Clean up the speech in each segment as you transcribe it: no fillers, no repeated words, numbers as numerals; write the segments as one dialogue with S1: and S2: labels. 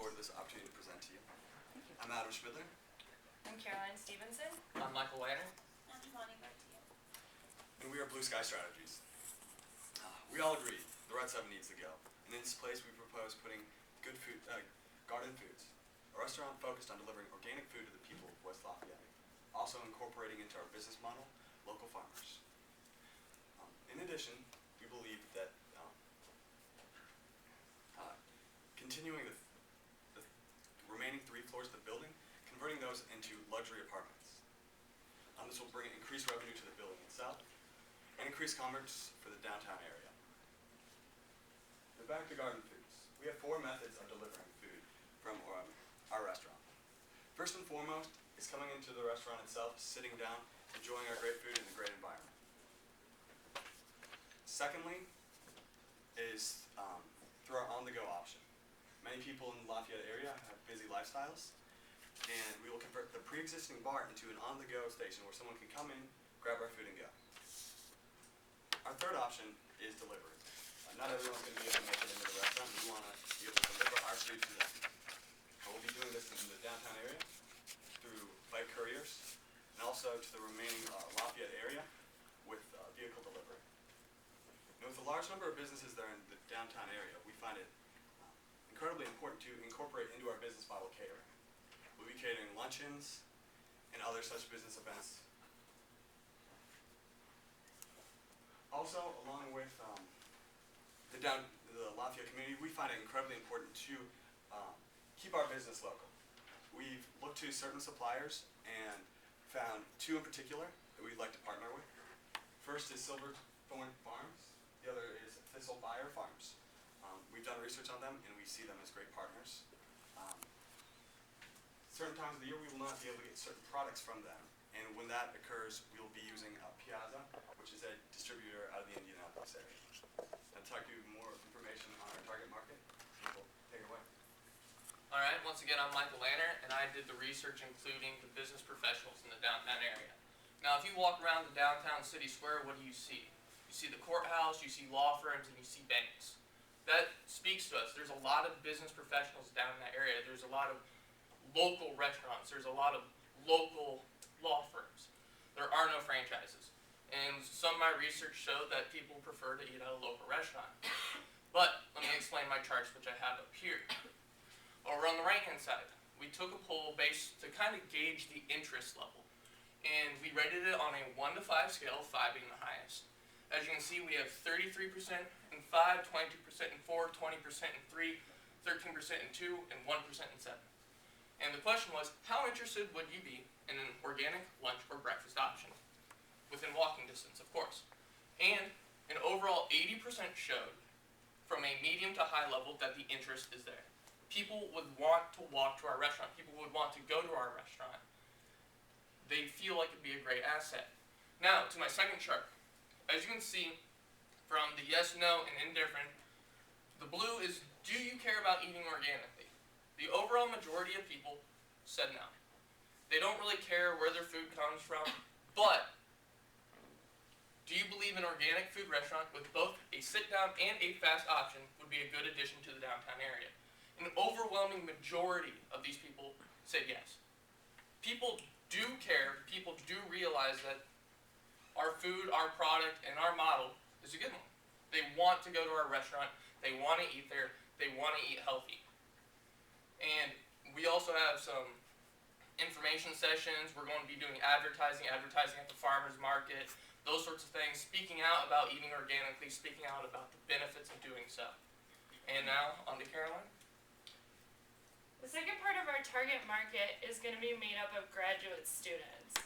S1: forward to this opportunity to present to you. I'm Adam Schmidler.
S2: I'm Caroline Stevenson.
S3: I'm Michael Weiner.
S4: I'm Devani Garcia.
S1: And we are Blue Sky Strategies. We all agree the Red 7 needs to go. And in this place we propose putting good food, Garden Foods, a restaurant focused on delivering organic food to the people of West Lafayette, also incorporating into our business model local farmers. In addition, we believe that continuing the remaining 3 floors of the building, converting those into luxury apartments. This will bring increased revenue to the building itself and increase commerce for the downtown area. Now back to Garden Foods. We have 4 methods of delivering food from our restaurant. First and foremost is coming into the restaurant itself, sitting down, enjoying our great food in a great environment. Secondly is through our on-the-go option. Many people in the Lafayette area have busy lifestyles, and we will convert the pre-existing bar into an on-the-go station where someone can come in, grab our food, and go. Our third option is delivery. Not everyone's going to be able to make it into the restaurant. We want to be able to deliver our food to them. We'll be doing this in the downtown area through bike couriers, and also to the remaining Lafayette area with vehicle delivery. Now, with a large number of businesses there in the downtown area, we find it incredibly important to incorporate into our business model catering. We'll be catering luncheons and other such business events. Also, along with the Lafayette community, we find it incredibly important to keep our business local. We've looked to certain suppliers and found 2 in particular that we'd like to partner with. First is Silverthorn Farms. The other is Thistle Buyer Farms. We've done research on them, and we see them as great partners. Certain times of the year, we will not be able to get certain products from them, and when that occurs, we will be using Piazza, which is a distributor out of the Indianapolis area. And to talk to you more information on our target market, people, take it away.
S3: All right, once again, I'm Michael Weiner, and I did the research including the business professionals in the downtown area. Now, if you walk around the downtown city square, what do you see? You see the courthouse, you see law firms, and you see banks. That speaks to us. There's a lot of business professionals down in that area. There's a lot of local restaurants. There's a lot of local law firms. There are no franchises. And some of my research showed that people prefer to eat at a local restaurant. But let me explain my charts, which I have up here. Over on the right-hand side, we took a poll based to kind of gauge the interest level. And we rated it on a 1 to 5 scale, 5 being the highest. As you can see, we have 33% in 5, 22% in 4, 20% in 3, 13% in 2, and 1% in 7. And the question was, how interested would you be in an organic lunch or breakfast option? Within walking distance, of course. And an overall 80% showed, from a medium to high level, that the interest is there. People would want to walk to our restaurant. People would want to go to our restaurant. They feel like it'd be a great asset. Now, to my second chart. As you can see, from the yes, no, and indifferent, the blue is, do you care about eating organically? The overall majority of people said no. They don't really care where their food comes from, but do you believe an organic food restaurant with both a sit-down and a fast option would be a good addition to the downtown area? An overwhelming majority of these people said yes. People do care, people do realize that our food, our product, and our model is a good one. They want to go to our restaurant, they want to eat there, they want to eat healthy. And we also have some information sessions. We're going to be doing advertising at the farmer's market, those sorts of things, speaking out about eating organically, speaking out about the benefits of doing so. And now, on to Caroline.
S2: The second part of our target market is going to be made up of graduate students.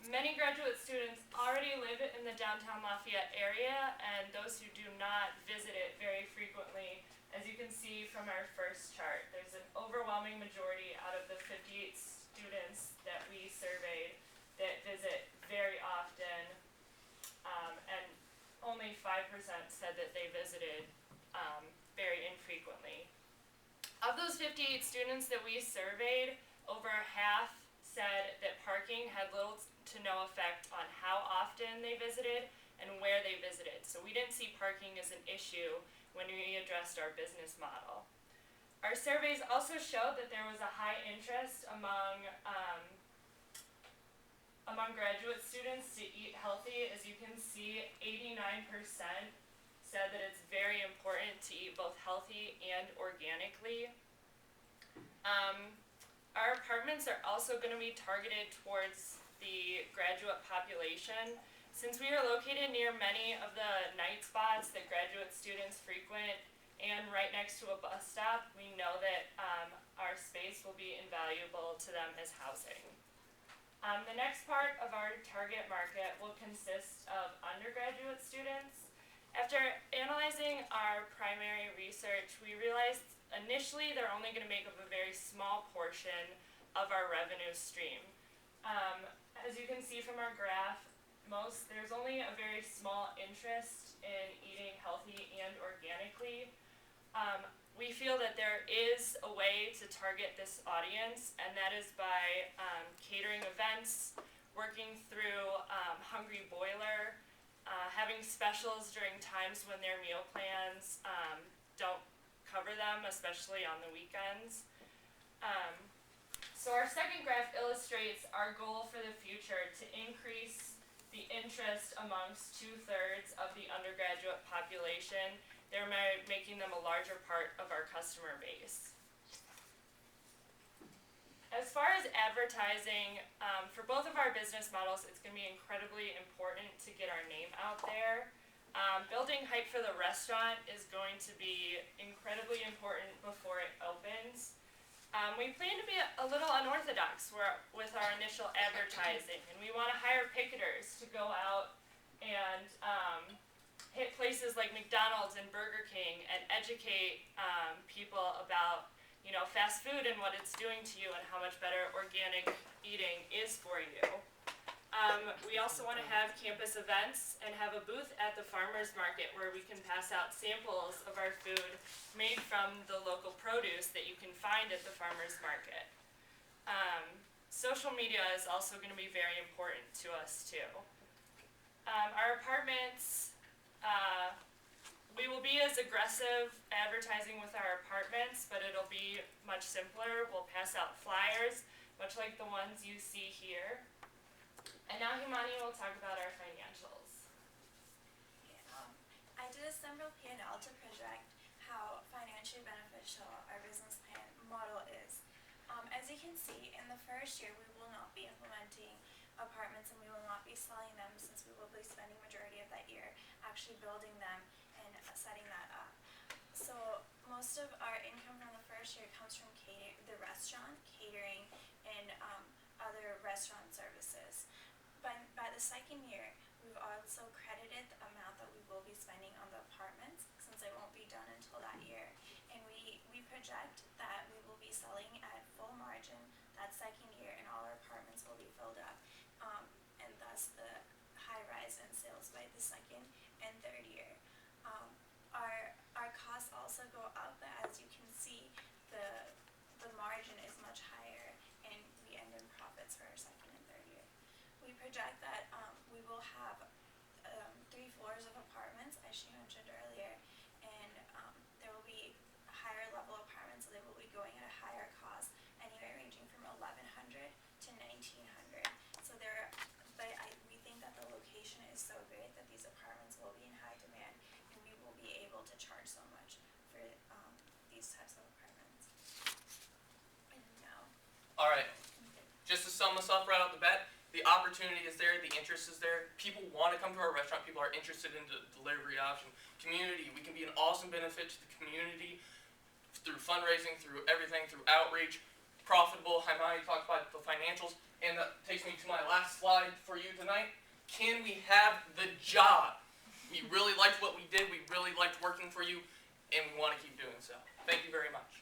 S2: Many graduate students already live in the downtown Lafayette area, and those who do not visit it very frequently. As you can see from our first chart, there's an overwhelming majority out of the 58 students that we surveyed that visit very often, and only 5% said that they visited very infrequently. Of those 58 students that we surveyed, over half said that parking had little to no effect on how often they visited and where they visited. So we didn't see parking as an issue when we addressed our business model. Our surveys also showed that there was a high interest among graduate students to eat healthy. As you can see, 89% said that it's very important to eat both healthy and organically. Our apartments are also going to be targeted towards the graduate population. Since we are located near many of the night spots that graduate students frequent and right next to a bus stop, we know that our space will be invaluable to them as housing. The next part of our target market will consist of undergraduate students. After analyzing our primary research, we realized initially they're only going to make up a very small portion of our revenue stream. As you can see from our graph, there's only a very small interest in eating healthy and organically. We feel that there is a way to target this audience, and that is by catering events, working through Hungry Boiler, having specials during times when their meal plans don't cover them, especially on the weekends. So our second graph illustrates our goal for the future to increase the interest amongst 2/3 of the undergraduate population, thereby making them a larger part of our customer base. As far as advertising, for both of our business models, it's going to be incredibly important to get our name out there. Building hype for the restaurant is going to be incredibly important before it opens. We plan to be a little unorthodox with our initial advertising, and we want to hire picketers to go out and hit places like McDonald's and Burger King and educate people about fast food and what it's doing to you and how much better organic eating is for you. We also want to have campus events and have a booth at the farmers market where we can pass out samples of our food made from the local produce that you can find at the farmers market. Social media is also going to be very important to us too. Our apartments, we will be as aggressive advertising with our apartments, but it'll be much simpler. We'll pass out flyers, much like the ones you see here. And now Himani will talk about our financials.
S4: I did a Sunbelt P&L to project how financially beneficial our business plan model is. As you can see, in the first year, we will not be implementing apartments and we will not be selling them since we will be spending majority of that year actually building them and setting that up. So most of our income from the first year comes from the restaurant, catering, and other restaurant services. By the second year, we've also credited the amount that we will be spending on the apartments since it won't be done until that year. And we project that we will be selling at full margin that second year and all our apartments will be filled up. And thus the high rise in sales by the second and third year. Our costs also go up, but as you can see, the margin is much higher and we end in profits for our second and third year. We project that we will have 3 floors of apartments, as she mentioned earlier, and there will be higher level apartments, so they will be going at a higher cost, anywhere ranging from $1,100 to $1,900. So we think that the location is so great that these apartments will be in high demand, and we will be able to charge so much for these types of apartments. And now.
S3: All right. Just to sum us up right off the bat, the opportunity is there, the interest is there. People want to come to our restaurant. People are interested in the delivery option. Community, we can be an awesome benefit to the community through fundraising, through everything, through outreach. Profitable. Himani talked about the financials, and that takes me to my last slide for you tonight. Can we have the job? We really liked what we did. We really liked working for you, and we want to keep doing so. Thank you very much.